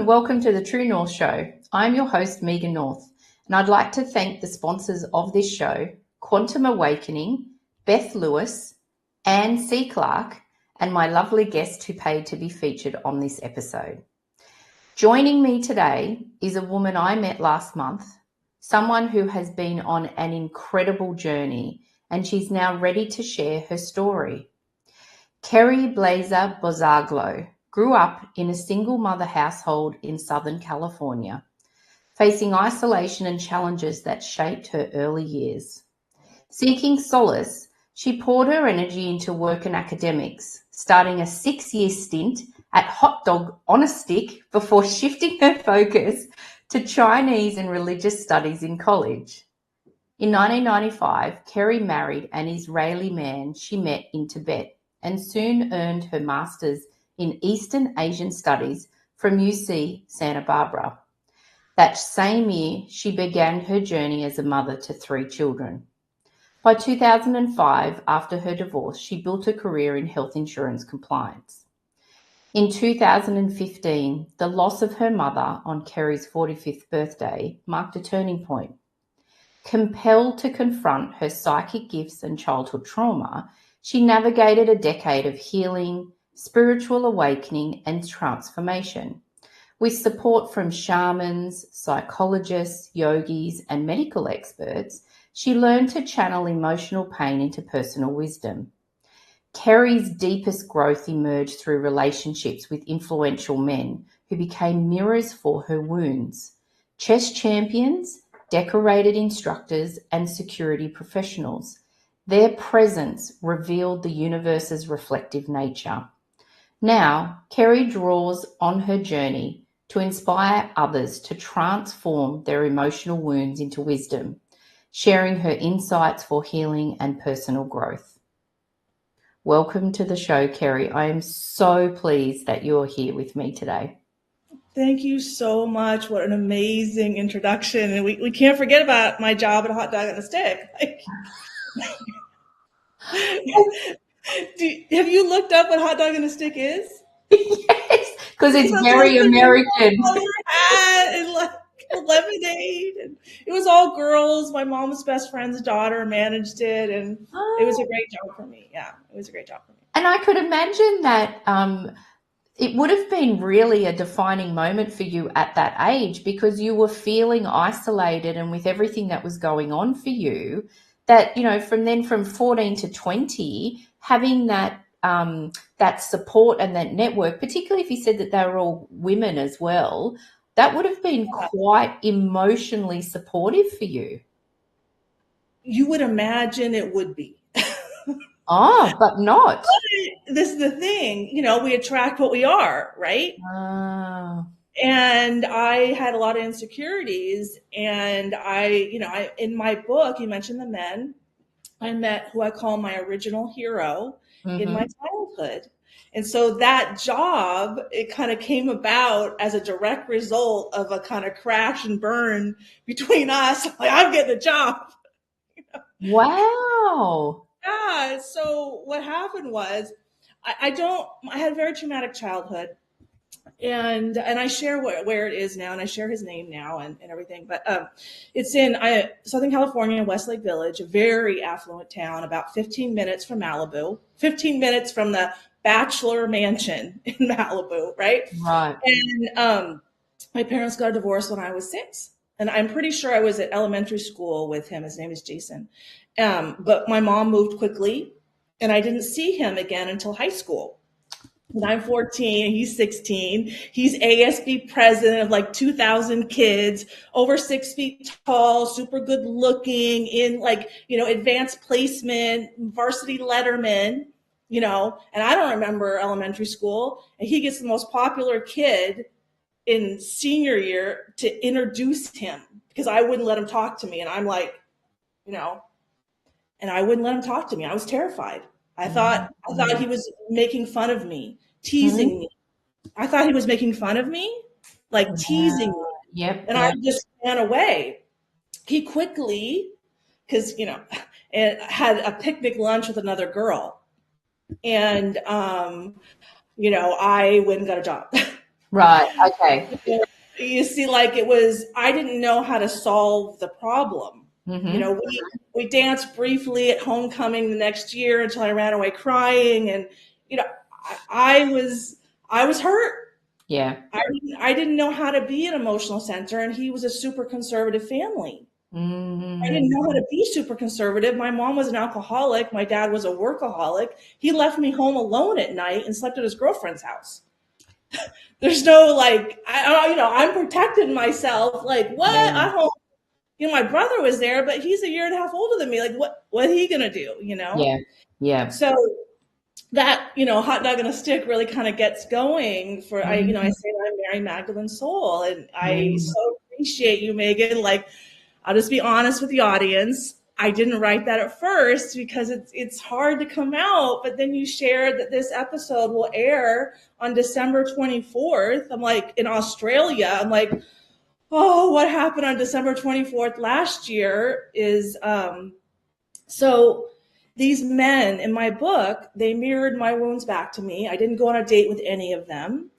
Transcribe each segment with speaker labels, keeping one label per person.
Speaker 1: and welcome to the True North Show. I'm your host, Megan North, and I'd like to thank the sponsors of this show, Quantum Awakening, Beth Lewis, Anne C. Clark, and my lovely guest who paid to be featured on this episode. Joining me today is a woman I met last month, someone who has been on an incredible journey, and she's now ready to share her story. Kerry Blaser Bouzaglo grew up in a single mother household in Southern California, facing isolation and challenges that shaped her early years. Seeking solace, she poured her energy into work and academics, starting a 6-year stint at Hot Dog on a Stick before shifting her focus to Chinese and religious studies in college. In 1995, Kerry married an Israeli man she met in Tibet and soon earned her master's in Eastern Asian Studies from UC Santa Barbara. That same year, she began her journey as a mother to 3 children. By 2005, after her divorce, she built a career in health insurance compliance. In 2015, the loss of her mother on Kerry's 45th birthday marked a turning point. Compelled to confront her psychic gifts and childhood trauma, she navigated a decade of healing, spiritual awakening, and transformation. With support from shamans, psychologists, yogis, and medical experts, she learned to channel emotional pain into personal wisdom. Kerry's deepest growth emerged through relationships with influential men who became mirrors for her wounds. Chess champions, decorated instructors, and security professionals. Their presence revealed the universe's reflective nature. Now, Kerry draws on her journey to inspire others to transform their emotional wounds into wisdom, sharing her insights for healing and personal growth. Welcome to the show, Kerry. I am so pleased that you're here with me today.
Speaker 2: Thank you so much. What an amazing introduction. And we can't forget about my job at Hot Dog on a Stick. Have you looked up what Hot Dog on a Stick is?
Speaker 1: Yes, because it's very American.
Speaker 2: And like lemonade. And it was all girls. My mom's best friend's daughter managed it. And it was a great job for me. Yeah, it was a great job for me.
Speaker 1: And I could imagine that it would have been really a defining moment for you at that age because you were feeling isolated, and with everything that was going on for you, that, you know, from 14 to 20, having that that support and that network, particularly if you said that they were all women as well, that would have been quite emotionally supportive for you.
Speaker 2: You would imagine it would be.
Speaker 1: Oh, but not.
Speaker 2: But this is the thing, you know, we attract what we are, right?
Speaker 1: Oh.
Speaker 2: And I had a lot of insecurities, and in my book, you mentioned the men. I met who I call my original hero in my childhood. And so that job, it kind of came about as a direct result of a kind of crash and burn between us. Like, I'm getting a job.
Speaker 1: Wow.
Speaker 2: Yeah. So what happened was I had a very traumatic childhood. And I share where it is now, and I share his name now and everything. But it's in Southern California, Westlake Village, a very affluent town, about 15 minutes from Malibu, 15 minutes from the Bachelor Mansion in Malibu, right?
Speaker 1: Right.
Speaker 2: And my parents got a divorce when I was 6. And I'm pretty sure I was at elementary school with him. His name is Jason. But my mom moved quickly, and I didn't see him again until high school. When I'm 14, he's 16. He's ASB president of like 2,000 kids, over 6 feet tall, super good looking, in like, you know, advanced placement, varsity letterman, you know, and I don't remember elementary school. And he gets the most popular kid in senior year to introduce him because I wouldn't let him talk to me. And I'm like, you know, and I wouldn't let him talk to me. I was terrified. I thought he was making fun of me, teasing me. I thought he was making fun of me, like teasing me.
Speaker 1: Yep.
Speaker 2: And I just ran away. He quickly, because, you know, had a picnic lunch with another girl. And, you know, I went and got a job.
Speaker 1: Right. Okay.
Speaker 2: You see, like it was, I didn't know how to solve the problem. You
Speaker 1: Mm-hmm.
Speaker 2: know, we danced briefly at homecoming the next year until I ran away crying, and you know, I was hurt.
Speaker 1: Yeah.
Speaker 2: I didn't know how to be an emotional center, and he was a super conservative family. I
Speaker 1: Mm-hmm.
Speaker 2: didn't know how to be super conservative. My mom was an alcoholic. My dad was a workaholic. He left me home alone at night and slept at his girlfriend's house. There's no like, I'm protecting myself. Like what?
Speaker 1: Yeah.
Speaker 2: I hope, my brother was there, but he's a year and a half older than me. Like what are he gonna do?
Speaker 1: Yeah. Yeah.
Speaker 2: So that, hot dog and a stick really kind of gets going for, I
Speaker 1: Mm-hmm.
Speaker 2: say that I'm Mary Magdalene Soul, and I
Speaker 1: Mm-hmm.
Speaker 2: so appreciate you, Megan. Like, I'll just be honest with the audience. I didn't write that at first because it's hard to come out, but then you shared that this episode will air on December 24th. I'm like, in Australia. I'm like, oh, what happened on December 24th last year is so these men in my book, they mirrored my wounds back to me. I didn't go on a date with any of them.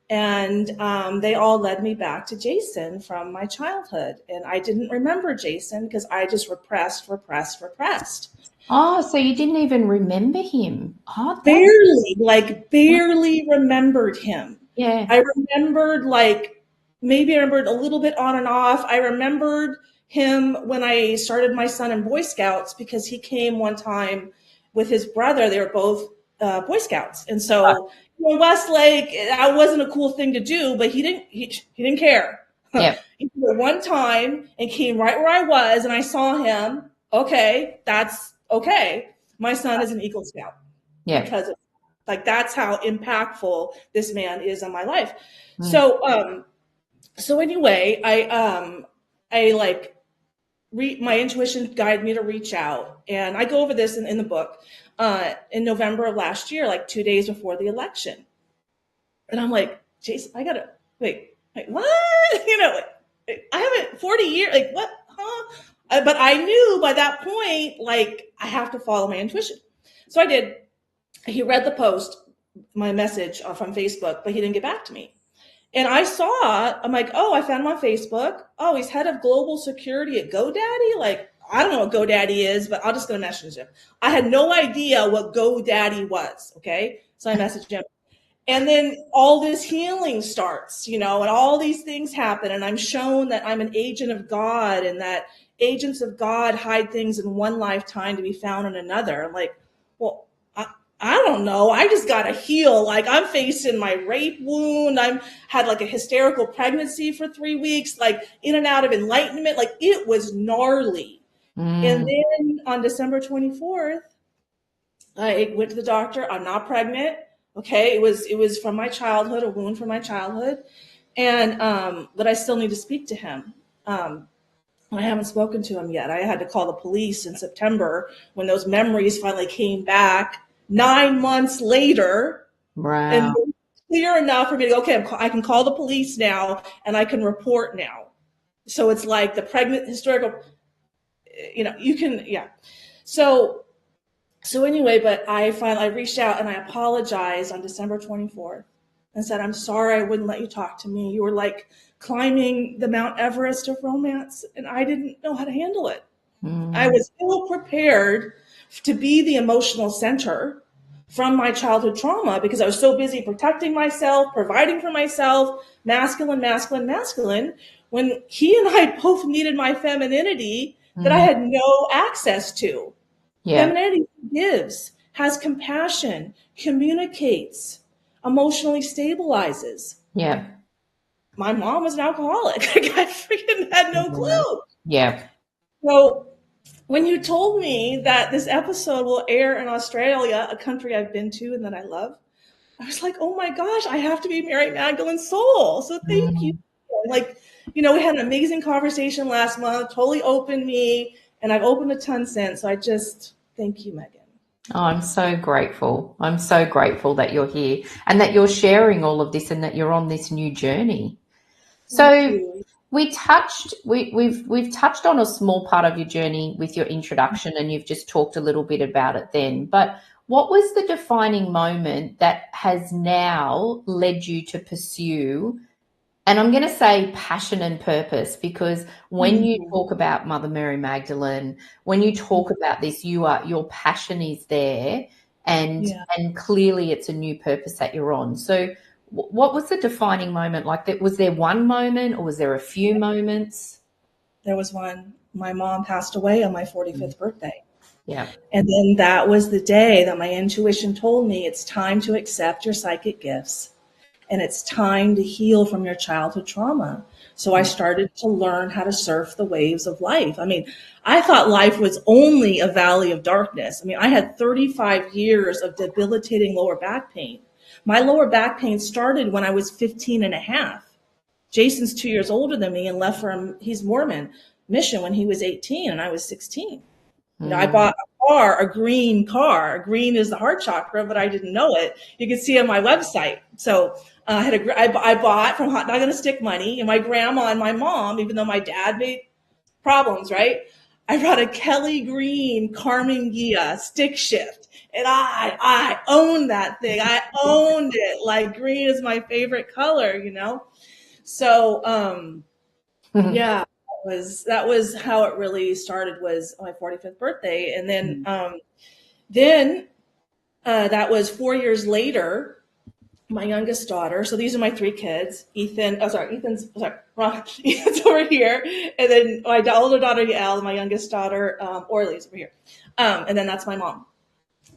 Speaker 2: And they all led me back to Jason from my childhood. And I didn't remember Jason because I just repressed.
Speaker 1: Oh, so you didn't even remember him. Oh, that.
Speaker 2: Barely remembered him.
Speaker 1: Yeah.
Speaker 2: I remembered maybe I remembered a little bit on and off. I remembered him when I started my son in Boy Scouts because he came one time with his brother. They were both Boy Scouts, and
Speaker 1: Right.
Speaker 2: so Westlake, that wasn't a cool thing to do, but he didn't care.
Speaker 1: Yeah.
Speaker 2: He did it one time and came right where I was, and I saw him. Okay, that's okay. My son is an Eagle Scout
Speaker 1: Yeah.
Speaker 2: because of, that's how impactful this man is on my life.
Speaker 1: Mm.
Speaker 2: So anyway, my intuition guided me to reach out, and I go over this in the book in November of last year, like 2 days before the election, and I'm like, Jason, I gotta wait, what? I haven't 40 years, like what? Huh? But I knew by that point, like I have to follow my intuition, so I did. He read the post, my message from Facebook, but he didn't get back to me. And I saw, I'm like, oh, I found him on Facebook. Oh, he's head of global security at GoDaddy. Like, I don't know what GoDaddy is, but I'll just go message him. I had no idea what GoDaddy was. Okay. So I messaged him. And then all this healing starts, and all these things happen. And I'm shown that I'm an agent of God and that agents of God hide things in one lifetime to be found in another. I'm like, well, I don't know. I just got to heal. Like I'm facing my rape wound. I'm had like a hysterical pregnancy for 3 weeks, like in and out of enlightenment. Like it was gnarly. And
Speaker 1: Mm.
Speaker 2: then on December 24th, I went to the doctor. I'm not pregnant. Okay. It was from my childhood, a wound from my childhood. And, but I still need to speak to him. I haven't spoken to him yet. I had to call the police in September when those memories finally came back 9 months later, and
Speaker 1: Wow.
Speaker 2: clear enough for me to go, okay, I can call the police now and I can report now. So it's like the pregnant historical, you can, yeah. So anyway, but I reached out and I apologized on December 24th and said, I'm sorry I wouldn't let you talk to me. You were like climbing the Mount Everest of romance and I didn't know how to handle it. I
Speaker 1: Mm.
Speaker 2: was ill prepared to be the emotional center from my childhood trauma because I was so busy protecting myself, providing for myself, masculine, when he and I both needed my femininity that I
Speaker 1: Mm.
Speaker 2: had no access to.
Speaker 1: Yeah.
Speaker 2: Femininity gives, has compassion, communicates, emotionally stabilizes.
Speaker 1: Yeah.
Speaker 2: My mom was an alcoholic. I freaking had no
Speaker 1: Mm.
Speaker 2: clue.
Speaker 1: Yeah.
Speaker 2: So when you told me that this episode will air in Australia, a country I've been to and that I love, I was like, oh my gosh, I have to be Mary Magdalene Soul. So thank you.
Speaker 1: Mm.
Speaker 2: Like, we had an amazing conversation last month, totally opened me, and I've opened a ton since. So I just thank you, Megan.
Speaker 1: Oh, I'm so grateful. I'm so grateful that you're here and that you're sharing all of this and that you're on this new journey.
Speaker 2: Thank
Speaker 1: So
Speaker 2: you.
Speaker 1: we've touched on a small part of your journey with your introduction and you've just talked a little bit about it then. But what was the defining moment that has now led you to pursue, and I'm going to say passion and purpose, because when you talk about Mother Mary Magdalene, when you talk about this, your passion is there, and clearly it's a new purpose that you're on. So what was the defining moment? Like, that, was there one moment, or was there a few moments?
Speaker 2: There was one. My mom passed away on my 45th birthday.
Speaker 1: Yeah.
Speaker 2: And then that was the day that my intuition told me it's time to accept your psychic gifts, and it's time to heal from your childhood trauma. So I started to learn how to surf the waves of life. I mean, I thought life was only a valley of darkness. I mean, I had 35 years of debilitating lower back pain. My lower back pain started when I was 15 and a half. Jason's 2 years older than me and left for, he's Mormon, mission when he was 18 and I was 16. You know, I bought a car, a green car. Green is the heart chakra, but I didn't know it. You can see on my website. So I bought from Hot Dog on a Stick money, and my grandma and my mom, even though my dad made problems, right? I brought a Kelly Green Carmen Gia stick shift, and I owned that thing. I owned it. Like, green is my favorite color, you know? So, yeah. That was how it really started, was my 45th birthday. And then that was 4 years later, my youngest daughter. So these are my three kids. Ethan's over here. And then my older daughter, Yael, my youngest daughter, Orly's over here. And then that's my mom.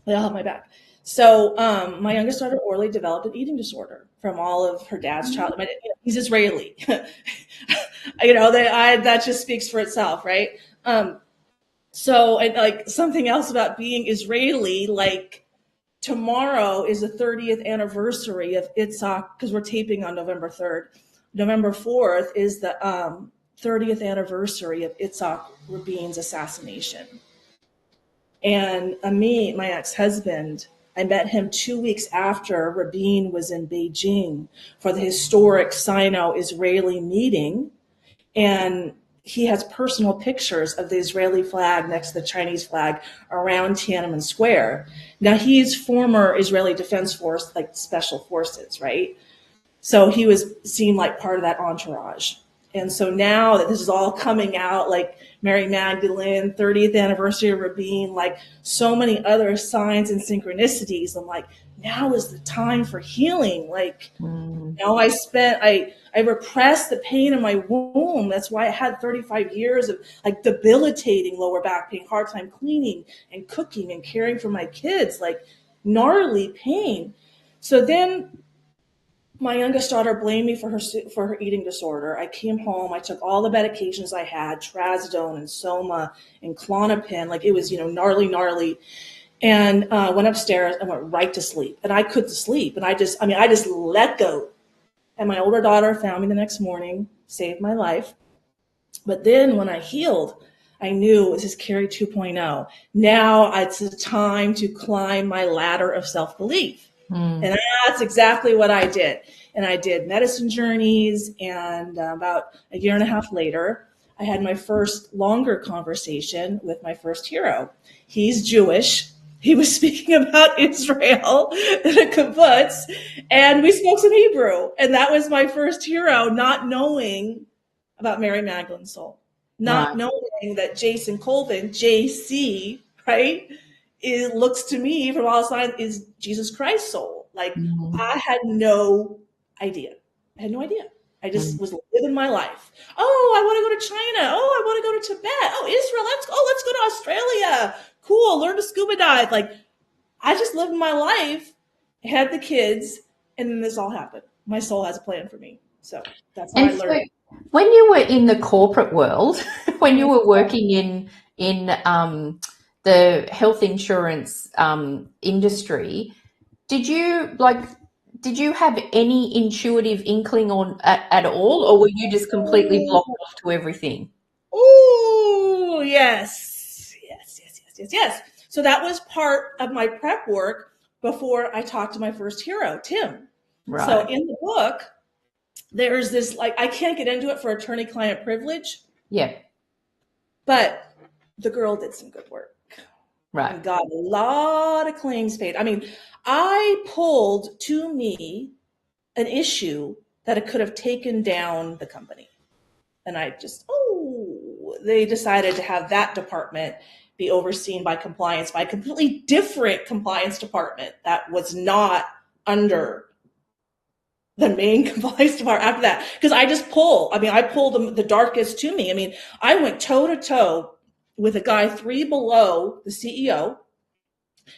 Speaker 2: They all have my back. So my youngest daughter, Orly, developed an eating disorder from all of her dad's childhood. He's Israeli. That just speaks for itself, right? So, and like, something else about being Israeli, like, tomorrow is the 30th anniversary of Itzhak, because we're taping on November 3rd. November 4th is the 30th anniversary of Itzhak Rabin's assassination. And Amit, my ex-husband, I met him 2 weeks after Rabin was in Beijing for the historic Sino-Israeli meeting. And he has personal pictures of the Israeli flag next to the Chinese flag around Tiananmen Square. Now, he's former Israeli Defense Force, like special forces, right? So he was seen like part of that entourage. And so now that this is all coming out, like Mary Magdalene, 30th anniversary of Rabin, like so many other signs and synchronicities, I'm like, now is the time for healing. Like, I repressed the pain in my womb. That's why I had 35 years of like debilitating lower back pain, hard time cleaning and cooking and caring for my kids, like gnarly pain. So then my youngest daughter blamed me for her eating disorder. I came home. I took all the medications I had, trazodone and Soma and Klonopin. Like, it was, gnarly. And went upstairs and went right to sleep. And I couldn't sleep. And I just let go. And my older daughter found me the next morning, saved my life. But then when I healed, I knew this is Kerry 2.0. Now it's the time to climb my ladder of self-belief. And that's exactly what I did. And I did medicine journeys. And about a year and a half later, I had my first longer conversation with my first hero. He's Jewish. He was speaking about Israel in a kibbutz, and we spoke some Hebrew. And that was my first hero, not knowing about Mary Magdalene's soul, not knowing that Jason Colvin, JC, right, looks to me from all sides is Jesus Christ's soul. Like, I had no idea. I just was living my life. Oh, I want to go to China. Oh, I want to go to Tibet. Oh, Israel. Let's go to Australia. Cool. Learn to scuba dive. Like, I just lived my life, had the kids, and then this all happened. My soul has a plan for me. So that's how I learned.
Speaker 1: So when you were in the corporate world, when you were working in the health insurance industry, did you have any intuitive inkling at all, or were you just completely blocked off to everything?
Speaker 2: Oh, yes. So that was part of my prep work before I talked to my first hero, Tim.
Speaker 1: Right.
Speaker 2: So in the book, there's this, like, I can't get into it for attorney-client privilege.
Speaker 1: Yeah.
Speaker 2: But the girl did some good work.
Speaker 1: Right.
Speaker 2: and got a lot of claims paid. I mean, I pulled to me an issue that it could have taken down the company. And I just, they decided to have that department be overseen by compliance by a completely different compliance department that was not under the main compliance department after that. Because I pulled the darkest to me. I mean, I went toe to toe with a guy 3 below the CEO,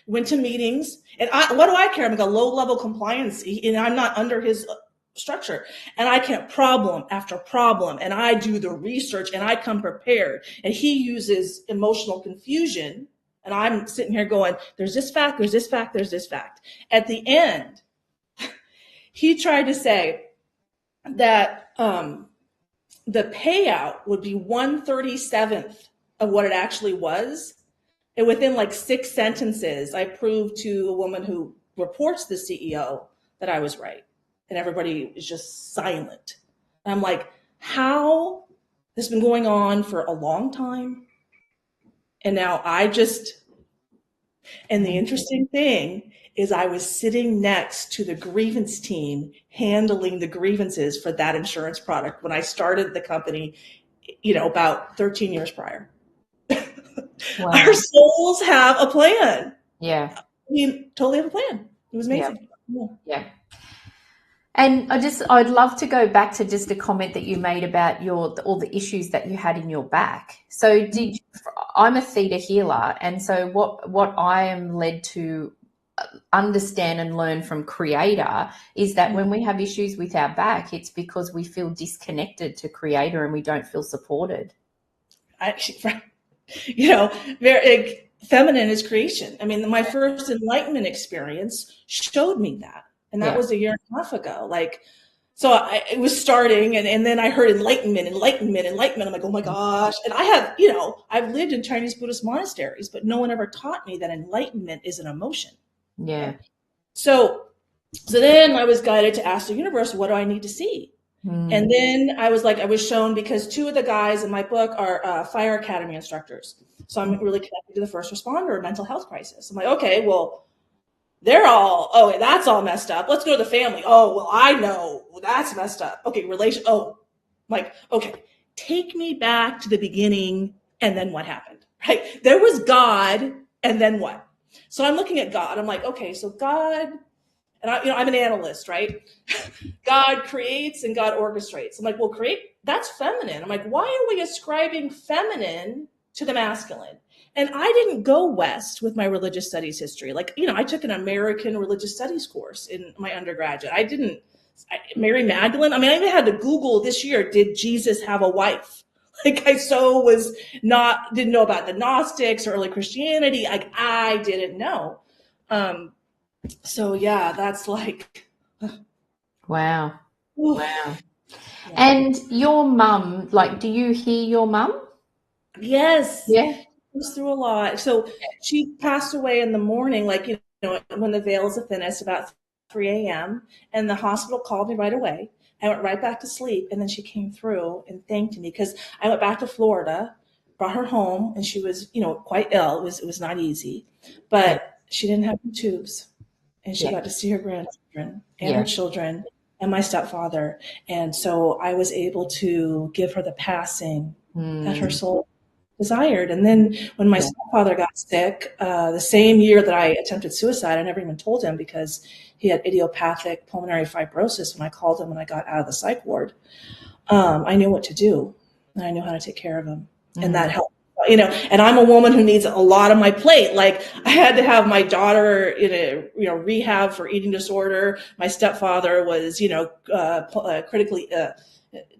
Speaker 2: went to meetings, and what do I care? I'm like a low-level compliance, and I'm not under his structure. And I can't problem after problem, and I do the research, and I come prepared. And he uses emotional confusion, and I'm sitting here going, there's this fact, there's this fact, there's this fact. At the end, he tried to say that the payout would be 1/37th of what it actually was. And within like 6 sentences, I proved to a woman who reports the CEO that I was right. And everybody is just silent. And I'm like, how? This has been going on for a long time. And now and the interesting thing is I was sitting next to the grievance team handling the grievances for that insurance product when I started the company, about 13 years prior.
Speaker 1: Wow.
Speaker 2: Our souls have a plan.
Speaker 1: Yeah.
Speaker 2: We totally have a plan. It was amazing.
Speaker 1: Yeah. And I'd love to go back to just a comment that you made about all the issues that you had in your back. So I'm a theta healer, and so what I am led to understand and learn from Creator is that when we have issues with our back, it's because we feel disconnected to Creator and we don't feel supported.
Speaker 2: Very feminine is creation. I mean, my first enlightenment experience showed me that. And that was a year and a half ago. It was starting, and then I heard enlightenment. I'm like, oh my gosh. And I've lived in Chinese Buddhist monasteries, but no one ever taught me that enlightenment is an emotion.
Speaker 1: Yeah.
Speaker 2: So then I was guided to ask the universe, what do I need to see? And then I was shown, because 2 of the guys in my book are fire academy instructors. So I'm really connected to the first responder mental health crisis. I'm like, okay, well, that's all messed up. Let's go to the family. Oh, well, I know that's messed up. Okay, okay, take me back to the beginning, and then what happened, right? There was God, and then what? So I'm looking at God. I'm like, okay, so God, and I'm an analyst, right? God creates and God orchestrates. I'm like, well, that's feminine. I'm like, why are we ascribing feminine to the masculine? And I didn't go west with my religious studies history. I took an American religious studies course in my undergraduate. Mary Magdalene. I mean, I even had to Google this year, did Jesus have a wife? Didn't know about the Gnostics or early Christianity. I didn't know. So yeah, that's like.
Speaker 1: Wow. Wow. Yeah. And your mum, do you hear your mum?
Speaker 2: Yes.
Speaker 1: Yeah.
Speaker 2: Through a lot. So she passed away in the morning, when the veil is the thinnest, about 3 a.m. And the hospital called me right away. I went right back to sleep, and then she came through and thanked me, because I went back to Florida, brought her home, and she was, quite ill. It was not easy, but she didn't have tubes, and she got to see her grandchildren and her children and my stepfather. And so I was able to give her the passing that her soul desired. And then when my stepfather got sick, the same year that I attempted suicide, I never even told him, because he had idiopathic pulmonary fibrosis. When I called him when I got out of the psych ward, I knew what to do, and I knew how to take care of him. And that helped. And I'm a woman who needs a lot on my plate. I had to have my daughter in a rehab for eating disorder. My stepfather was critically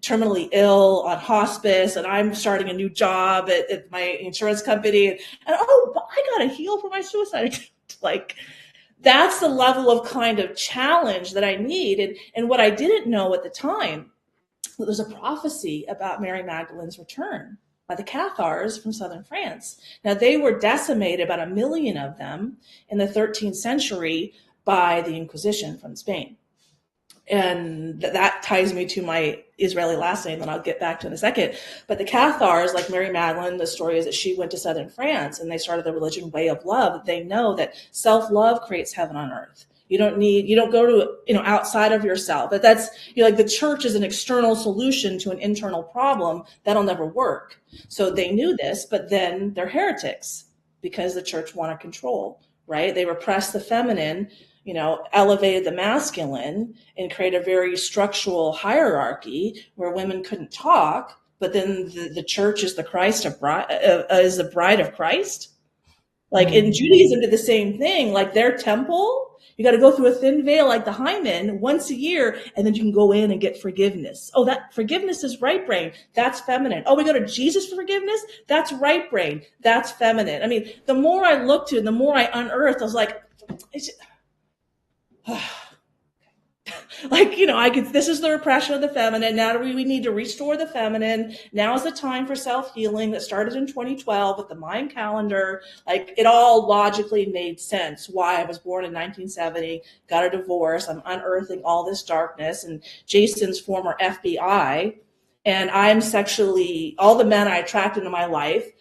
Speaker 2: terminally ill on hospice, and I'm starting a new job at my insurance company, and I gotta heal from my suicide. That's the level of kind of challenge that I need. And what I didn't know at the time, there's a prophecy about Mary Magdalene's return by the Cathars from southern France. Now, they were decimated, about 1 million of them, in the 13th century by the Inquisition from Spain. And that ties me to my Israeli last name that I'll get back to in a second. But the Cathars, like Mary Magdalene, the story is that she went to southern France and they started the religion Way of Love. They know that self-love creates heaven on earth. You don't go to, outside of yourself. But that's, like the church is an external solution to an internal problem. That'll never work. So they knew this, but then they're heretics because the church wanted control, right? They repressed the feminine, elevated the masculine and created a very structural hierarchy where women couldn't talk. But then the church is the is the bride of Christ. Like in Judaism did the same thing, like their temple, you got to go through a thin veil like the hymen once a year, and then you can go in and get forgiveness. Oh, that forgiveness is right brain. That's feminine. Oh, we go to Jesus for forgiveness. That's right brain. That's feminine. I mean, the more I looked to it, the more I unearthed, I was like, this is the repression of the feminine. Now we need to restore the feminine. Now is the time for self-healing that started in 2012 with the Mayan calendar. Like it all logically made sense why I was born in 1970, got a divorce. I'm unearthing all this darkness, and Jason's former FBI. And all the men I attract into my life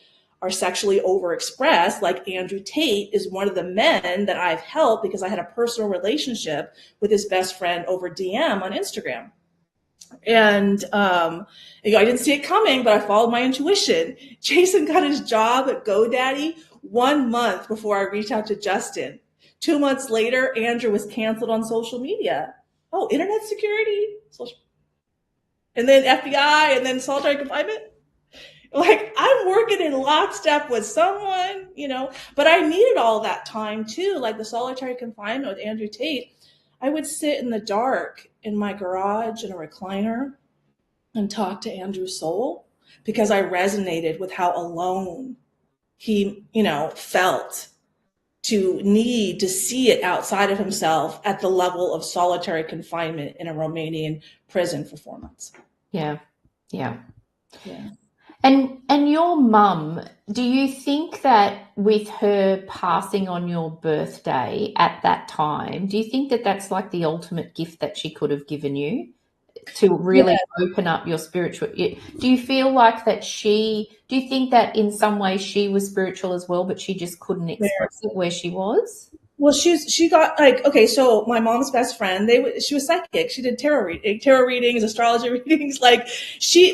Speaker 2: are sexually overexpressed. Like Andrew Tate is one of the men that I've helped because I had a personal relationship with his best friend over DM on Instagram. And I didn't see it coming, but I followed my intuition. Jason got his job at GoDaddy 1 month before I reached out to Justin. 2 months later, Andrew was canceled on social media. Oh, internet security, and then FBI, and then solitary confinement. Like I'm working in lockstep with someone, but I needed all that time too. Like the solitary confinement with Andrew Tate, I would sit in the dark in my garage in a recliner and talk to Andrew's soul because I resonated with how alone he, felt to need to see it outside of himself at the level of solitary confinement in a Romanian prison for 4 months.
Speaker 1: Yeah. And your mum, do you think that with her passing on your birthday at that time, do you think that that's like the ultimate gift that she could have given you to really open up your spiritual? Do you feel like that do you think that in some way she was spiritual as well, but she just couldn't express it where she was?
Speaker 2: Well, she got so my mom's best friend, she was psychic. She did tarot readings, astrology readings. Like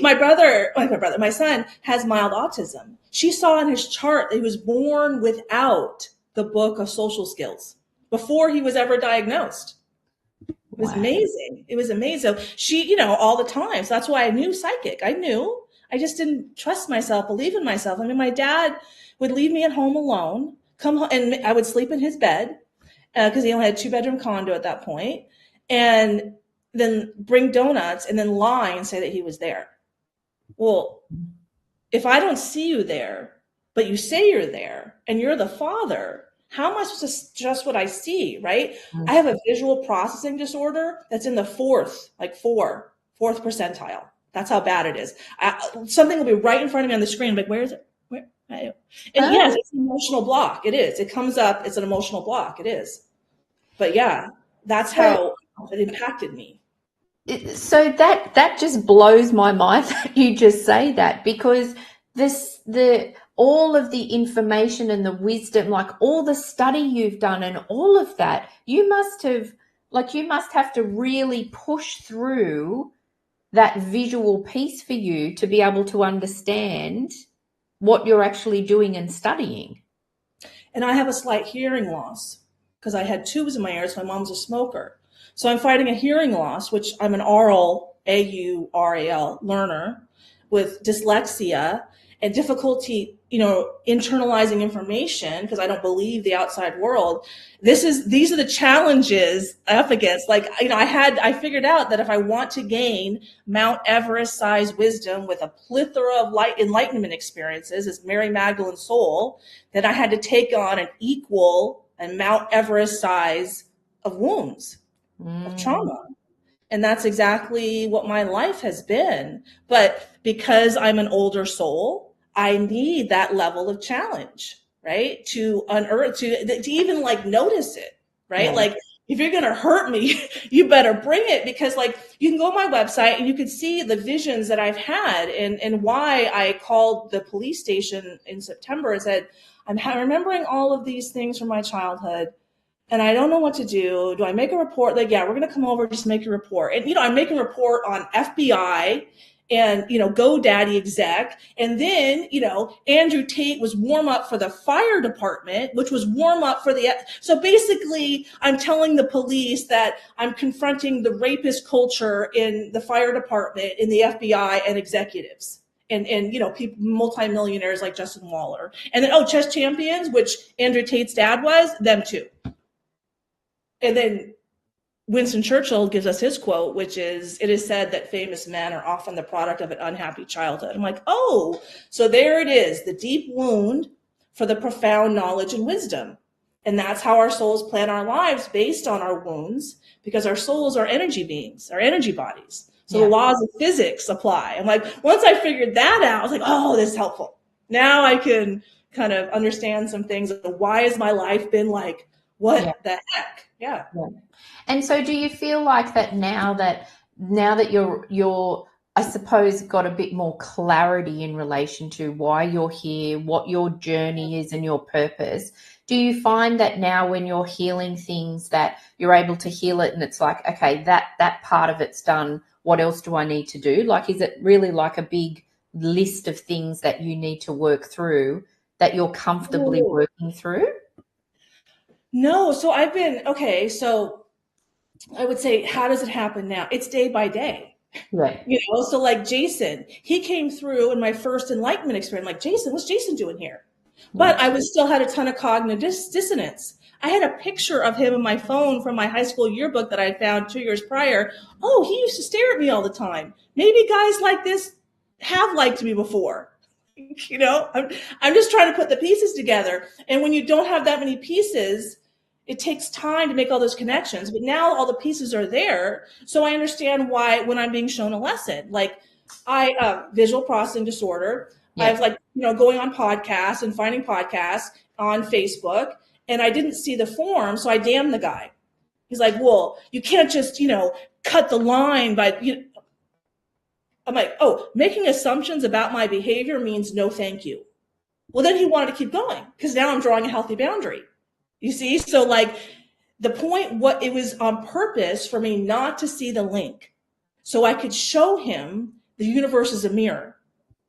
Speaker 2: my son has mild autism. She saw in his chart that he was born without the book of social skills before he was ever diagnosed. It was amazing. It was amazing. So she, all the time. So that's why I knew psychic. I just didn't trust myself, believe in myself. I mean, my dad would leave me at home alone. Come home, and I would sleep in his bed because he only had a 2-bedroom condo at that point, and then bring donuts and then lie and say that he was there. Well, if I don't see you there, but you say you're there and you're the father, how am I supposed to trust what I see, right? Mm-hmm. I have a visual processing disorder that's in the fourth percentile. That's how bad it is. Something will be right in front of me on the screen, but where is it? And yes, it's an emotional block. It is. It comes up. It's an emotional block. It is. But yeah, that's how it impacted me.
Speaker 1: So that just blows my mind that you just say that, because all of the information and the wisdom, like all the study you've done and all of that, you must have to really push through that visual piece for you to be able to understand what you're actually doing and studying.
Speaker 2: And I have a slight hearing loss because I had tubes in my ears. My mom's a smoker. So I'm fighting a hearing loss, which I'm an aural, AURAL learner with dyslexia and difficulty, internalizing information because I don't believe the outside world. These are the challenges up against. I figured out that if I want to gain Mount Everest sized wisdom with a plethora of enlightenment experiences as Mary Magdalene's soul, then I had to take on an equal and Mount Everest size of wounds, of trauma. And that's exactly what my life has been. But because I'm an older soul, I need that level of challenge, right? To unearth, to even notice it, right? if you're going to hurt me, you better bring it, because like you can go on my website and you can see the visions that I've had, and why I called the police station in September and said, I'm remembering all of these things from my childhood and I don't know what to do. Do I make a report? Like, yeah, we're going to come over, just make a report. And, I'm making a report on FBI and, GoDaddy exec. And then, Andrew Tate was warm up for the fire department, which was warm up for so basically I'm telling the police that I'm confronting the rapist culture in the fire department, in the FBI and executives. And people, multimillionaires like Justin Waller. And then, chess champions, which Andrew Tate's dad was, them too. And then Winston Churchill gives us his quote, which is, it is said that famous men are often the product of an unhappy childhood. I'm like, oh, so there it is, the deep wound for the profound knowledge and wisdom. And that's how our souls plan our lives, based on our wounds, because our souls are energy beings, our energy bodies. So the laws of physics apply. I'm like, once I figured that out, I was like, oh, this is helpful. Now I can kind of understand some things. Why has my life been like, what the heck? Yeah.
Speaker 1: And so do you feel like that now that you're I suppose got a bit more clarity in relation to why you're here, what your journey is and your purpose, do you find that now when you're healing things that you're able to heal it and it's like, okay, that part of it's done, what else do I need to do? Like, is it really like a big list of things that you need to work through that you're comfortably working through?
Speaker 2: No, so I've been, so I would say, how does it happen now? It's day by day.
Speaker 1: Right.
Speaker 2: So like Jason, he came through in my first enlightenment experience. Like, Jason, what's Jason doing here? But I still had a ton of cognitive dissonance. I had a picture of him in my phone from my high school yearbook that I found 2 years prior. Oh, he used to stare at me all the time. Maybe guys like this have liked me before. I'm just trying to put the pieces together. And when you don't have that many pieces, it takes time to make all those connections, but now all the pieces are there. So I understand why when I'm being shown a lesson, like visual processing disorder, I've going on podcasts and finding podcasts on Facebook, and I didn't see the form. So I damned the guy. He's like, well, you can't just, cut the line by, I'm like, oh, making assumptions about my behavior means no, thank you. Well, then he wanted to keep going because now I'm drawing a healthy boundary. You see? So like the point, it was on purpose for me not to see the link so I could show him the universe is a mirror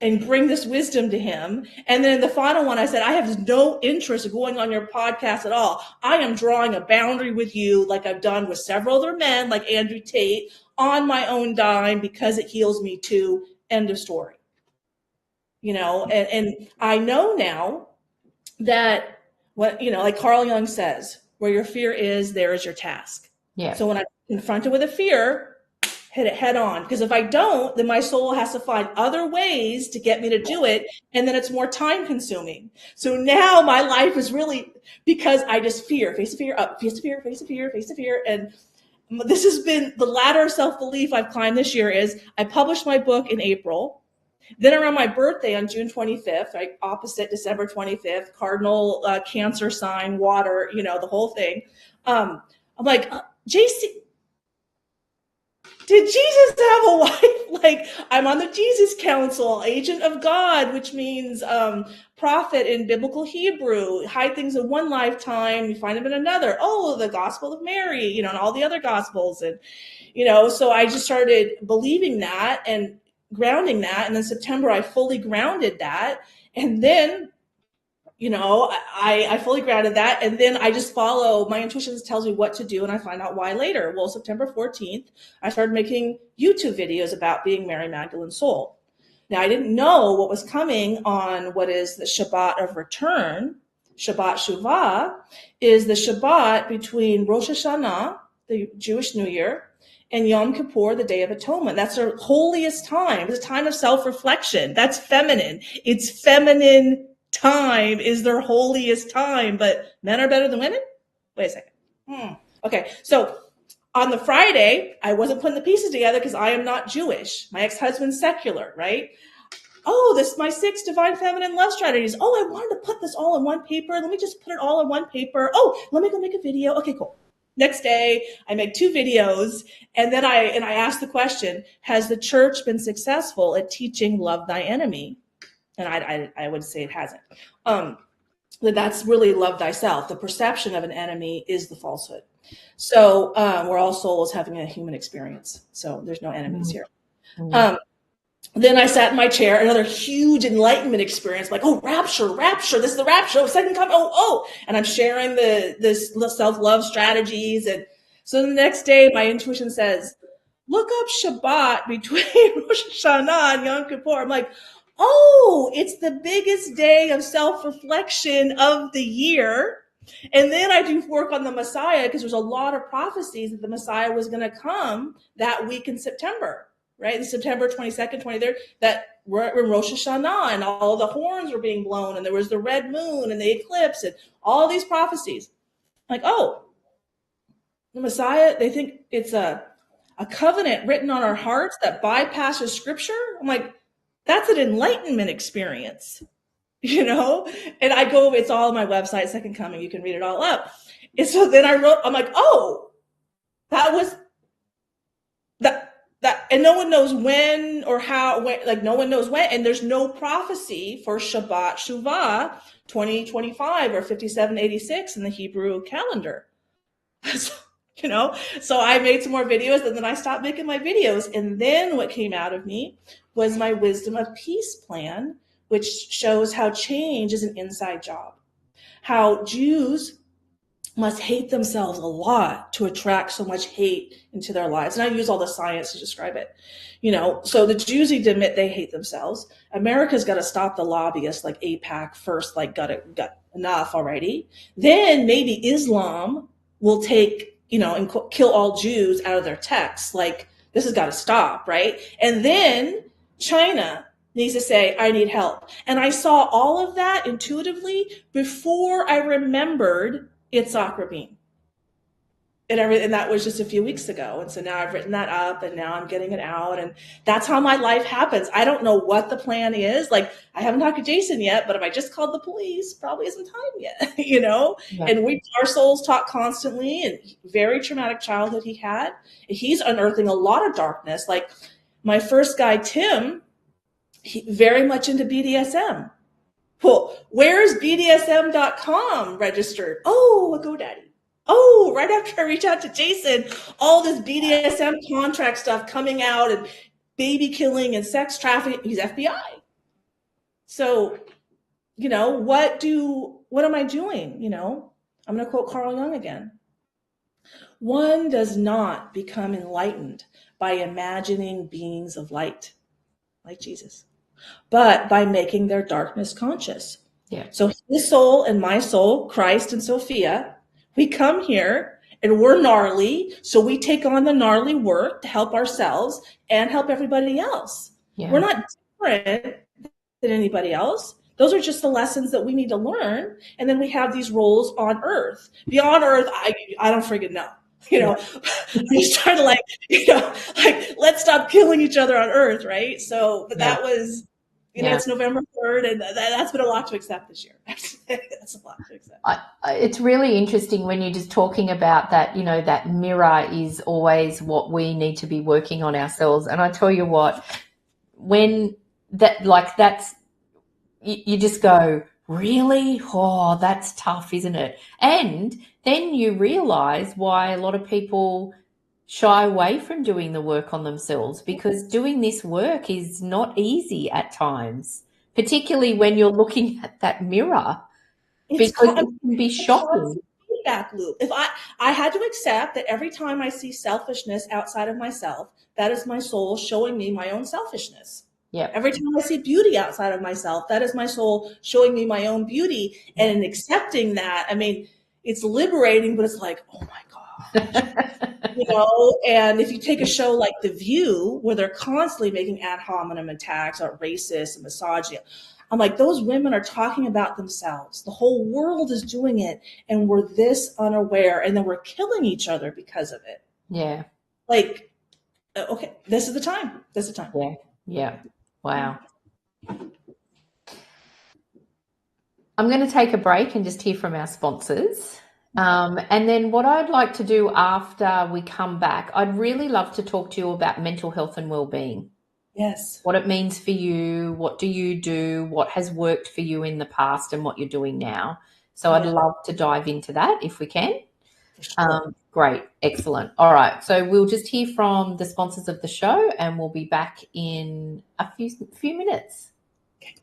Speaker 2: and bring this wisdom to him. And then the final one, I said, I have no interest in going on your podcast at all. I am drawing a boundary with you like I've done with several other men like Andrew Tate on my own dime because it heals me too. End of story. And I know now that like Carl Jung says, where your fear is, there is your task.
Speaker 1: Yeah.
Speaker 2: So when I'm confronted with a fear, hit it head on. Because if I don't, then my soul has to find other ways to get me to do it. And then it's more time consuming. So now my life is really, because I just face the fear, up, face the fear, face the fear, face the fear. And this has been the ladder of self-belief I've climbed this year. Is I published my book in April. Then around my birthday on June 25th, right, opposite December 25th, cardinal Cancer sign, water, the whole thing. I'm like, JC, did Jesus have a wife? Like, I'm on the Jesus Council, agent of God, which means prophet in biblical Hebrew. Hide things in one lifetime, you find them in another. Oh, the Gospel of Mary, and all the other Gospels. And, so I just started believing that and grounding that. And then September, I fully grounded that. And then, I fully grounded that. And then I just follow my intuition tells me what to do. And I find out why later. Well, September 14th, I started making YouTube videos about being Mary Magdalene soul. Now, I didn't know what was coming on what is the Shabbat of return. Shabbat Shuvah is the Shabbat between Rosh Hashanah, the Jewish New Year, and Yom Kippur, the Day of Atonement. That's their holiest time. It's a time of self-reflection. That's feminine. It's feminine time is their holiest time, but men are better than women? Wait a second. Okay, so on the Friday, I wasn't putting the pieces together because I am not Jewish. My ex-husband's secular, right? Oh, this is my 6 divine feminine love strategies. Oh, I wanted to put this all in one paper. Let me just put it all in one paper. Oh, let me go make a video. Okay, cool. Next day, I make 2 videos, and then I ask the question: has the church been successful at teaching love thy enemy? And I would say it hasn't. That's really love thyself. The perception of an enemy is the falsehood. So we're all souls having a human experience. So there's no enemies here. Then I sat in my chair, another huge enlightenment experience, like, oh, rapture, this is the rapture, oh, second coming, oh. And I'm sharing this self-love strategies. And so the next day, my intuition says, look up Shabbat between Rosh Hashanah and Yom Kippur. I'm like, oh, it's the biggest day of self-reflection of the year. And then I do work on the Messiah, because there's a lot of prophecies that the Messiah was going to come that week in September. Right, in September 22nd, 23rd, that we're in Rosh Hashanah, and all the horns were being blown, and there was the red moon and the eclipse, and all these prophecies. Like, oh, the Messiah, they think it's a covenant written on our hearts that bypasses scripture. I'm like, that's an enlightenment experience, And I go, it's all on my website, Second Coming, you can read it all up. And so then I'm like, oh, that was that. And no one knows when or how, no one knows when, and there's no prophecy for Shabbat Shuvah 2025 or 5786 in the Hebrew calendar. So I made some more videos, and then I stopped making my videos. And then what came out of me was my Wisdom of Peace plan, which shows how change is an inside job, how Jews must hate themselves a lot to attract so much hate into their lives. And I use all the science to describe it. So the Jews need to admit they hate themselves. America's got to stop the lobbyists like AIPAC first, like got enough already. Then maybe Islam will take, and kill all Jews out of their texts. Like, this has got to stop, right? And then China needs to say, I need help. And I saw all of that intuitively before I remembered Yitzhak Rabin. And that was just a few weeks ago. And so now I've written that up, and now I'm getting it out. And that's how my life happens. I don't know what the plan is. Like, I haven't talked to Jason yet, but if I just called the police, probably isn't time yet, Yeah. And our souls talk constantly, and very traumatic childhood he had. He's unearthing a lot of darkness. Like my first guy, Tim, he very much into BDSM. Well, where's BDSM.com registered? Oh, a GoDaddy. Oh, right after I reach out to Jason, all this BDSM contract stuff coming out, and baby killing and sex trafficking. He's FBI. So, what am I doing? I'm going to quote Carl Jung again. One does not become enlightened by imagining beings of light, like Jesus, but by making their darkness conscious.
Speaker 1: Yeah.
Speaker 2: So his soul and my soul, Christ and Sophia, we come here and we're gnarly. So we take on the gnarly work to help ourselves and help everybody else.
Speaker 1: Yeah.
Speaker 2: We're not different than anybody else. Those are just the lessons that we need to learn. And then we have these roles on Earth. Beyond Earth, I don't friggin' know. I'm just trying to let's stop killing each other on Earth, right? So, but that was, it's November 3rd, and that's been a lot to accept this year. That's a lot to accept.
Speaker 1: It's really interesting when you're just talking about that, that mirror is always what we need to be working on ourselves. And I tell you what, when that's, you just go, really? Oh, that's tough, isn't it? And then you realize why a lot of people shy away from doing the work on themselves, because doing this work is not easy at times, particularly when you're looking at that mirror, because it can be shocking.
Speaker 2: Feedback loop. If I had to accept that every time I see selfishness outside of myself, that is my soul showing me my own selfishness.
Speaker 1: Yeah.
Speaker 2: Every time I see beauty outside of myself, that is my soul showing me my own beauty. And in accepting that, it's liberating, but it's like, oh my God. And if you take a show like The View, where they're constantly making ad hominem attacks on racist and misogyny, I'm like, those women are talking about themselves. The whole world is doing it, and we're this unaware, and then we're killing each other because of it.
Speaker 1: Yeah.
Speaker 2: Like, okay, this is the time. This is the time.
Speaker 1: Yeah. Yeah. Wow. I'm going to take a break and just hear from our sponsors. And then what I'd like to do after we come back, I'd really love to talk to you about mental health and well-being.
Speaker 2: Yes.
Speaker 1: What it means for you, what do you do, what has worked for you in the past and what you're doing now. So I'd love to dive into that if we can.
Speaker 2: For sure.
Speaker 1: Great. Excellent. All right. So we'll just hear from the sponsors of the show and we'll be back in a few minutes.
Speaker 2: Okay.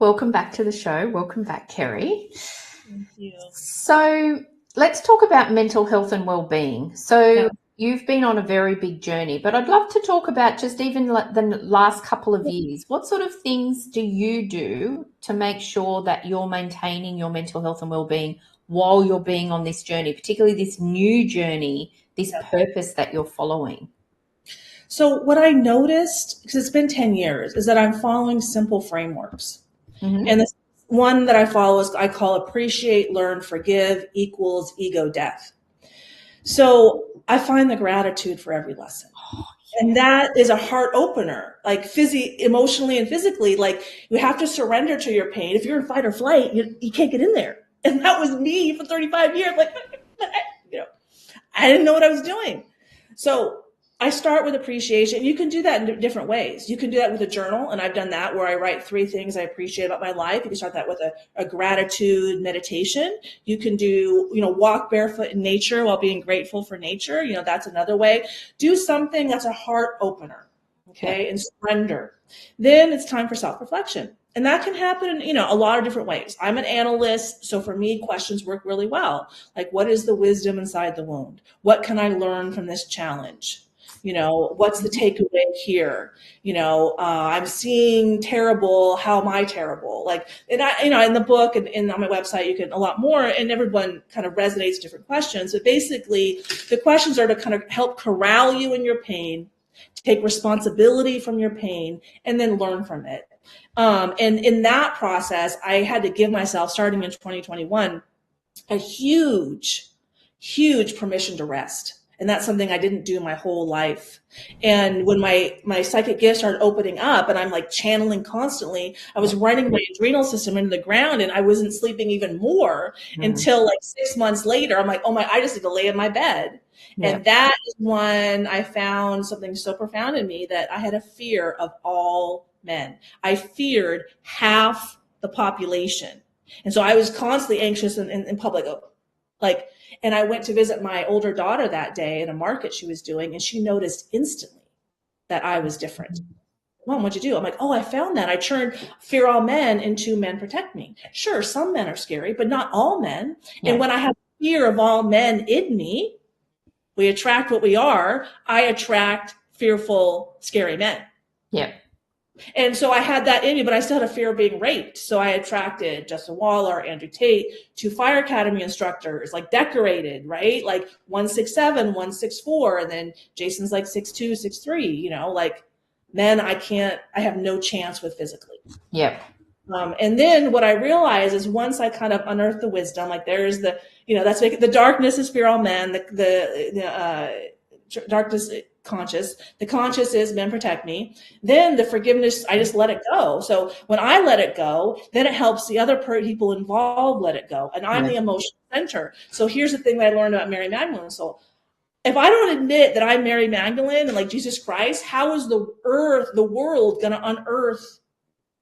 Speaker 1: Welcome back to the show. Welcome back, Kerry.
Speaker 2: Thank you.
Speaker 1: So let's talk about mental health and well-being. So you've been on a very big journey, but I'd love to talk about just even the last couple of years. What sort of things do you do to make sure that you're maintaining your mental health and well-being while you're being on this journey, particularly this new journey, this purpose that you're following?
Speaker 2: So what I noticed, because it's been 10 years, is that I'm following simple frameworks.
Speaker 1: Mm-hmm.
Speaker 2: And the one that I follow is I call appreciate, learn, forgive equals ego death. So I find the gratitude for every lesson. And that is a heart opener, like emotionally and physically. Like, you have to surrender to your pain. If you're in fight or flight, you can't get in there. And that was me for 35 years. Like, I didn't know what I was doing. So I start with appreciation. You can do that in different ways. You can do that with a journal, and I've done that, where I write 3 things I appreciate about my life. You can start that with a gratitude meditation. You can do, walk barefoot in nature while being grateful for nature. That's another way. Do something that's a heart opener, okay, and surrender. Then it's time for self-reflection. And that can happen in, a lot of different ways. I'm an analyst, so for me, questions work really well. Like, what is the wisdom inside the wound? What can I learn from this challenge? What's the takeaway here? I'm seeing terrible. How am I terrible? Like, and I, in the book and on my website, you can a lot more, and everyone kind of resonates different questions. But basically, the questions are to kind of help corral you in your pain, take responsibility from your pain, and then learn from it. And in that process, I had to give myself, starting in 2021, a huge permission to rest. And that's something I didn't do my whole life. And when my psychic gifts started opening up and I'm like channeling constantly, I was running my adrenal system into the ground, and I wasn't sleeping even more until like 6 months later. I'm like, oh my, I just need to lay in my bed. Yeah. And that is when I found something so profound in me, that I had a fear of all men. I feared half the population. And so I was constantly anxious in public, and I went to visit my older daughter that day in a market she was doing, and she noticed instantly that I was different. Mom, what'd you do? I'm like, oh, I found that. I turned fear all men into men protect me. Sure, some men are scary, but not all men. Yeah. And when I have fear of all men in me, we attract what we are. I attract fearful, scary men.
Speaker 1: Yeah.
Speaker 2: And so I had that in me, but I still had a fear of being raped. So I attracted Justin Waller, Andrew Tate, 2 Fire Academy instructors, like decorated, right? Like 167, 164. And then Jason's like 6'2", 6'3", like men I have no chance with physically.
Speaker 3: Yep.
Speaker 2: And then what I realized is once I kind of unearthed the wisdom, like there's the, that's the darkness is fear all men, the darkness conscious, the conscious is men protect me. Then the forgiveness, I just let it go. So when I let it go, then it helps the other people involved let it go. And I'm the emotional center. So here's the thing that I learned about Mary Magdalene. So if I don't admit that I'm Mary Magdalene and like Jesus Christ, how is the world going to unearth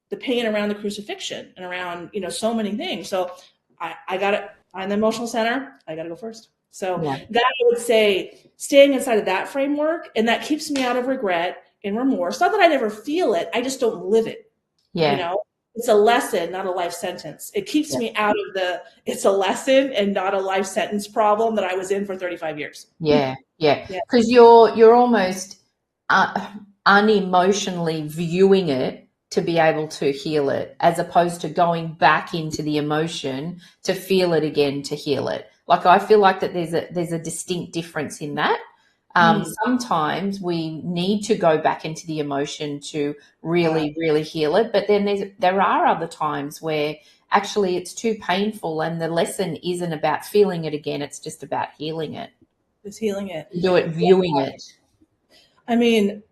Speaker 2: the pain around the crucifixion and around, so many things. So I got it. I'm the emotional center. I got to go first. So that I would say staying inside of that framework, and that keeps me out of regret and remorse. Not that I never feel it. I just don't live it.
Speaker 3: Yeah.
Speaker 2: It's a lesson, not a life sentence. It keeps me out of it's a lesson and not a life sentence problem that I was in for 35 years.
Speaker 3: Yeah. Because you're almost unemotionally viewing it to be able to heal it, as opposed to going back into the emotion to feel it again to heal it. Like I feel like that there's a distinct difference in that. Sometimes we need to go back into the emotion to really, really heal it. But then there are other times where actually it's too painful and the lesson isn't about feeling it again. It's just about healing it.
Speaker 2: Just healing it.
Speaker 3: Viewing it.
Speaker 2: I mean,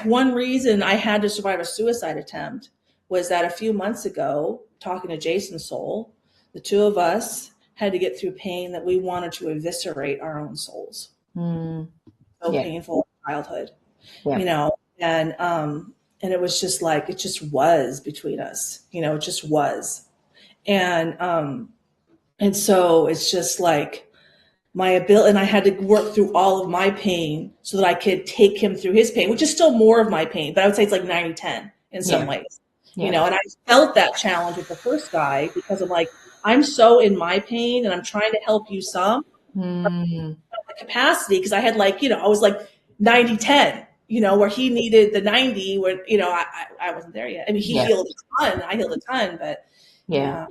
Speaker 2: one reason I had to survive a suicide attempt was that a few months ago, talking to Jason's soul, the two of us had to get through pain that we wanted to eviscerate our own souls. So painful in childhood, and it was just like, it just was between us, it just was. And so it's just like my ability, and I had to work through all of my pain so that I could take him through his pain, which is still more of my pain, but I would say it's like 90-10 in some ways, and I felt that challenge with the first guy because I'm like, I'm so in my pain and I'm trying to help you some capacity. Cause I had like, I was like 90-10, where he needed the 90 where, I wasn't there yet. I mean, he healed a ton, I healed a ton, but I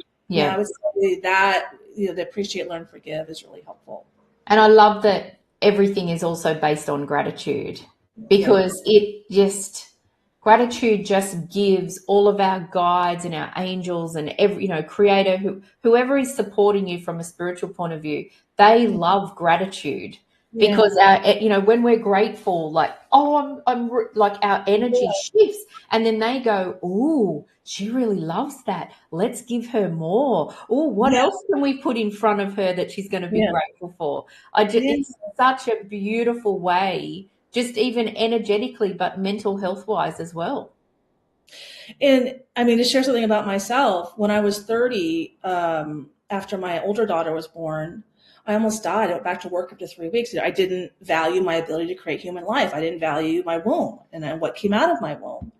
Speaker 2: would say that, the appreciate, learn, forgive is really helpful.
Speaker 3: And I love that everything is also based on gratitude, because gratitude just gives all of our guides and our angels and every, creator, whoever is supporting you from a spiritual point of view, they love gratitude. Because when we're grateful, like, I'm like, our energy shifts, and then they go, "Ooh, she really loves that. Let's give her more. Oh, what else can we put in front of her that she's going to be grateful for?" It's such a beautiful way, just even energetically, but mental health wise as well.
Speaker 2: And I mean, to share something about myself, when I was 30, after my older daughter was born, I almost died. I went back to work after 3 weeks. I didn't value my ability to create human life. I didn't value my womb and what came out of my womb,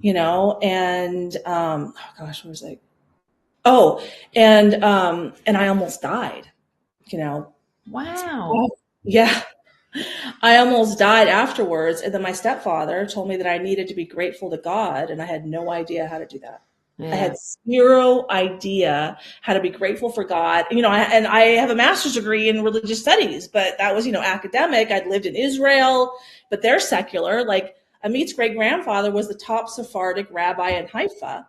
Speaker 2: and, what was I? And I almost died,
Speaker 3: Wow.
Speaker 2: Yeah. I almost died afterwards. And then my stepfather told me that I needed to be grateful to God. And I had no idea how to do that. I had zero idea how to be grateful for God. And I have a master's degree in religious studies, but that was, academic. I'd lived in Israel, but they're secular. Like Amit's great grandfather was the top Sephardic rabbi in Haifa,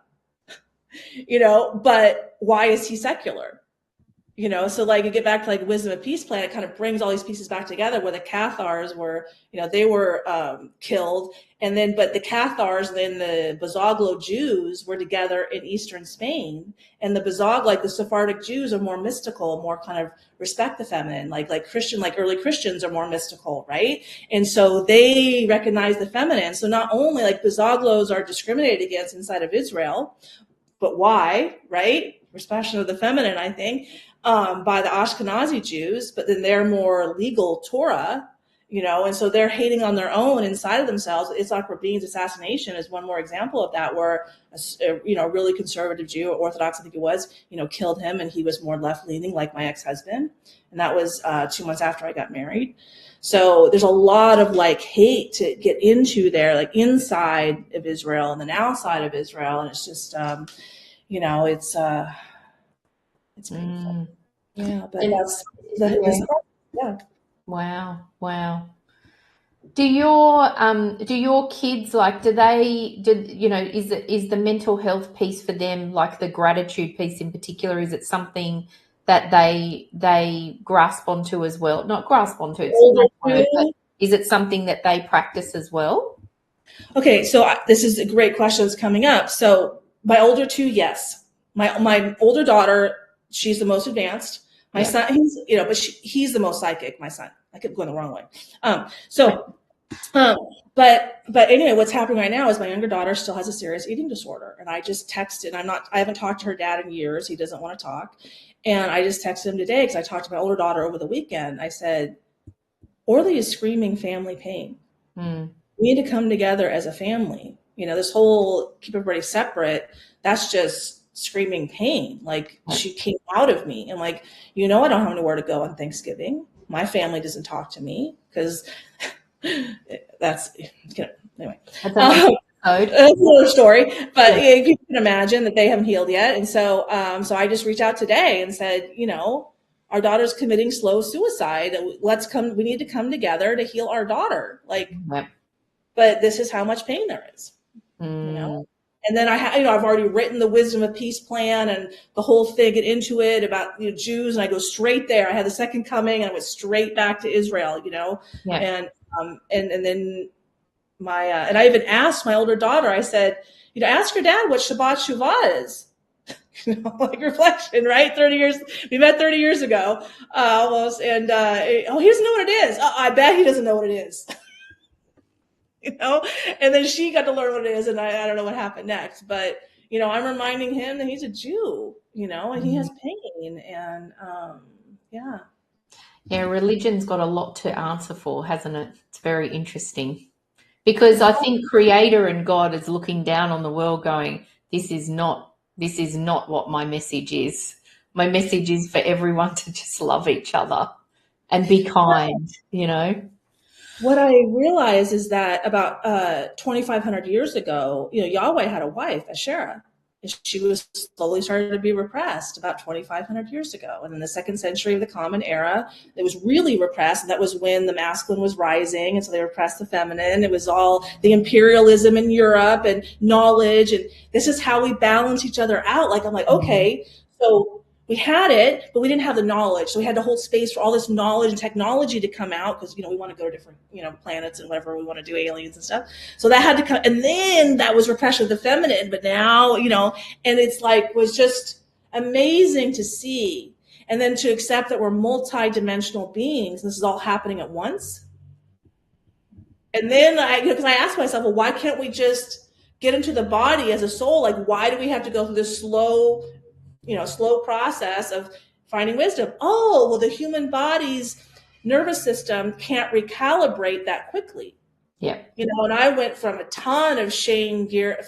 Speaker 2: but why is he secular? So like you get back to like Wisdom of Peace plan, it kind of brings all these pieces back together where the Cathars were, they were killed. And then, but the Cathars and then the Bouzaglo Jews were together in Eastern Spain. And the the Sephardic Jews are more mystical, more kind of respect the feminine, like early Christians are more mystical, right? And so they recognize the feminine. So not only like Bouzaglos are discriminated against inside of Israel, but why, right? Expression of the feminine, I think, by the Ashkenazi Jews, but then they're more legal Torah, and so they're hating on their own inside of themselves. Itzhak Rabin's assassination is one more example of that, where a really conservative Jew, or Orthodox, I think it was, killed him, and he was more left leaning, like my ex-husband, and that was 2 months after I got married. So there's a lot of like hate to get into there, like inside of Israel and then outside of Israel. And it's just, it's painful. Yeah. But that's yeah.
Speaker 3: Wow. Do your kids, like, is the mental health piece for them, like the gratitude piece in particular, is it something that they grasp onto as well? Not grasp onto, it's the wrong word, but is it something that they practice as well?
Speaker 2: Okay, so this is a great question that's coming up. So my older two, yes. My older daughter, she's the most advanced. My son, he's the most psychic. My son, I kept going the wrong way. But anyway, what's happening right now is my younger daughter still has a serious eating disorder, and I just texted. I haven't talked to her dad in years. He doesn't want to talk, and I just texted him today because I talked to my older daughter over the weekend. I said, Orly is screaming family pain. We need to come together as a family. This whole keep everybody separate, that's just screaming pain. Like, she came out of me and like, I don't have anywhere to go on Thanksgiving. My family doesn't talk to me because that's, anyway. That's another story. But you can imagine that they haven't healed yet. And so I just reached out today and said, our daughter's committing slow suicide. We need to come together to heal our daughter. Like, but this is how much pain there is, And then I've already written the Wisdom of Peace plan and the whole thing, get into it about Jews, and I go straight there. I had the second coming, and I went straight back to Israel, and then and I even asked my older daughter. I said, ask your dad what Shabbat Shuvah is. Like reflection, right? 30 years, we met 30 years ago, almost. And, he doesn't know what it is. I bet he doesn't know what it is. And then she got to learn what it is. And I don't know what happened next, but, I'm reminding him that he's a Jew, and he has pain and,
Speaker 3: Yeah. Religion's got a lot to answer for, hasn't it? It's very interesting because I think Creator and God is looking down on the world going, this is not what my message is. My message is for everyone to just love each other and be kind,
Speaker 2: What I realize is that about 2,500 years ago, Yahweh had a wife, Asherah. She was slowly starting to be repressed about 2,500 years ago. And in the 2nd century of the Common Era, it was really repressed. And that was when the masculine was rising. And so they repressed the feminine. It was all the imperialism in Europe and knowledge. And this is how we balance each other out. Like, I'm like, okay, so we had it, but we didn't have the knowledge. So we had to hold space for all this knowledge and technology to come out because, we want to go to different, planets and whatever. We want to do aliens and stuff. So that had to come. And then that was repression of the feminine. But now, and it's like, was just amazing to see. And then to accept that we're multi-dimensional beings. And this is all happening at once. And then because I asked myself, well, why can't we just get into the body as a soul? Like, why do we have to go through this slow process of finding wisdom? Oh, well, the human body's nervous system can't recalibrate that quickly.
Speaker 3: Yeah.
Speaker 2: And I went from a ton of shame gear,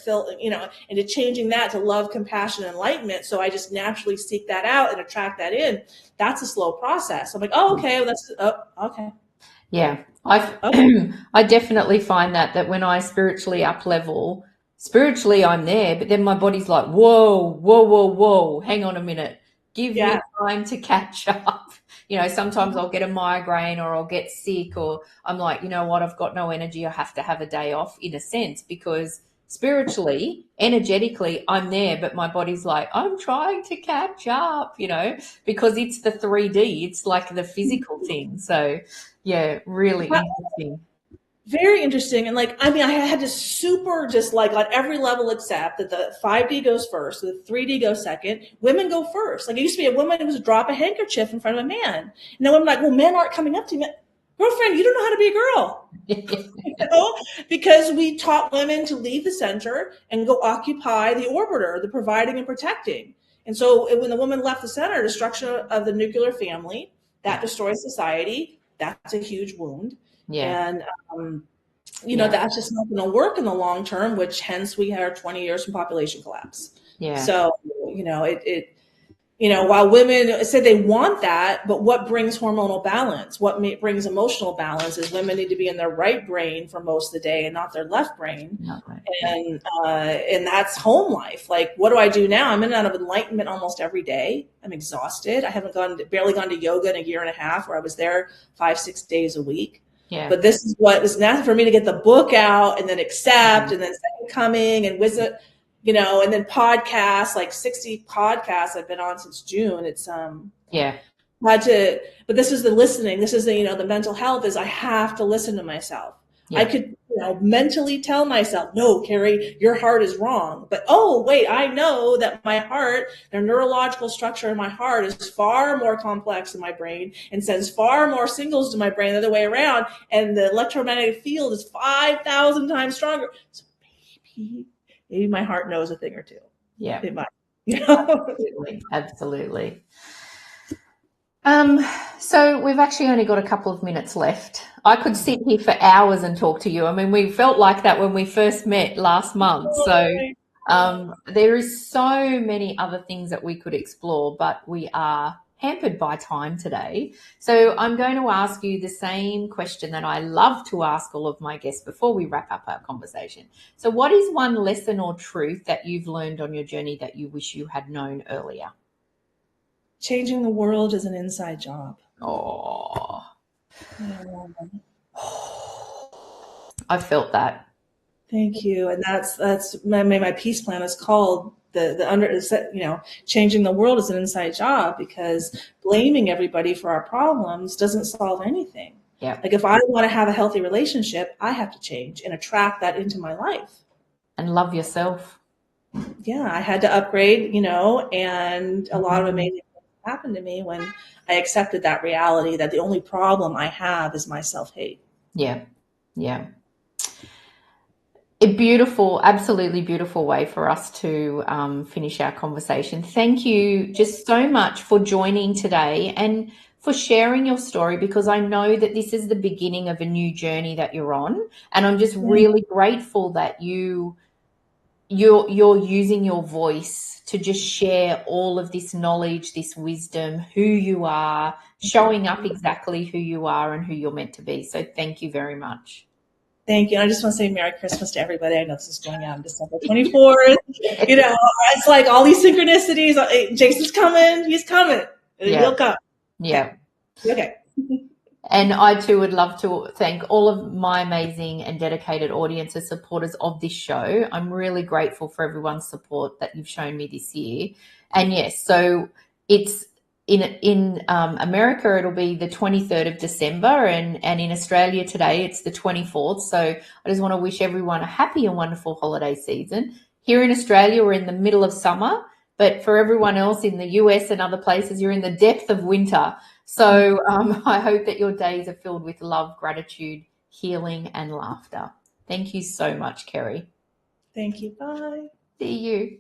Speaker 2: into changing that to love, compassion, enlightenment. So I just naturally seek that out and attract that in. That's a slow process. I'm like, oh, okay. Well, okay.
Speaker 3: Yeah. I definitely find that when I spiritually up level, spiritually I'm there, but then my body's like, whoa, hang on a minute. Give me time to catch up. Sometimes I'll get a migraine or I'll get sick or I'm like, you know what, I've got no energy. I have to have a day off in a sense because spiritually, energetically, I'm there, but my body's like, I'm trying to catch up, because it's the 3D. It's like the physical thing. So, yeah, really interesting.
Speaker 2: Very interesting. And I had to super just like on every level accept that the 5D goes first, the 3D goes second, women go first. Like, it used to be a woman who was drop a handkerchief in front of a man. And now I'm like, well, men aren't coming up to me. Girlfriend, you don't know how to be a girl. Because we taught women to leave the center and go occupy the orbiter, the providing and protecting. And so when the woman left the center, destruction of the nuclear family, that destroys society. That's a huge wound.
Speaker 3: Yeah.
Speaker 2: And, that's just not going to work in the long term, which hence we are 20 years from population collapse.
Speaker 3: Yeah.
Speaker 2: So, while women say they want that, but what brings hormonal balance? What brings emotional balance is women need to be in their right brain for most of the day and not their left brain.
Speaker 3: Right.
Speaker 2: And that's home life. Like, what do I do now? I'm in and out of enlightenment almost every day. I'm exhausted. I haven't barely gone to yoga in a year and a half, where I was there 5-6 days a week.
Speaker 3: Yeah.
Speaker 2: But this is what was necessary for me to get the book out, and then accept, and then second coming, and visit, and then podcasts, like 60 podcasts I've been on since June. It's but this is the listening. This is the mental health is I have to listen to myself. Yeah. I could mentally tell myself, no, Kerry, your heart is wrong. But, oh, wait, I know that my heart, the neurological structure in my heart is far more complex than my brain and sends far more signals to my brain the other way around. And the electromagnetic field is 5,000 times stronger. So maybe my heart knows a thing or two.
Speaker 3: Yeah.
Speaker 2: It might.
Speaker 3: Absolutely. So we've actually only got a couple of minutes left. I could sit here for hours and talk to you. I mean, we felt like that when we first met last month. So there is so many other things that we could explore, but we are hampered by time today. So I'm going to ask you the same question that I love to ask all of my guests before we wrap up our conversation. So what is one lesson or truth that you've learned on your journey that you wish you had known earlier?
Speaker 2: Changing the world is an inside job.
Speaker 3: Oh, I felt that.
Speaker 2: Thank you. And that's my peace plan is called changing the world is an inside job, because blaming everybody for our problems doesn't solve anything.
Speaker 3: Yeah.
Speaker 2: Like, if I want to have a healthy relationship, I have to change and attract that into my life.
Speaker 3: And love yourself.
Speaker 2: Yeah, I had to upgrade, and a lot of amazing things happened to me when I accepted that reality that the only problem I have is my self-hate.
Speaker 3: Yeah. Yeah. A beautiful, absolutely beautiful way for us to finish our conversation. Thank you just so much for joining today and for sharing your story, because I know that this is the beginning of a new journey that you're on. And I'm just really grateful that you're using your voice to just share all of this knowledge, this wisdom, who you are, showing up exactly who you are and who you're meant to be. So thank you very much.
Speaker 2: Thank you. And I just want to say Merry Christmas to everybody. I know this is going out on December 24th. It's like all these synchronicities. Jason's coming. He's coming. He'll come.
Speaker 3: Yeah.
Speaker 2: Okay.
Speaker 3: And I too would love to thank all of my amazing and dedicated audience and supporters of this show. I'm really grateful for everyone's support that you've shown me this year. And yes, so it's in America, it'll be the 23rd of December, and in Australia today, it's the 24th. So I just want to wish everyone a happy and wonderful holiday season. Here in Australia, we're in the middle of summer, but for everyone else in the US and other places, you're in the depth of winter. So I hope that your days are filled with love, gratitude, healing, and laughter. Thank you so much, Kerry.
Speaker 2: Thank you. Bye.
Speaker 3: See you.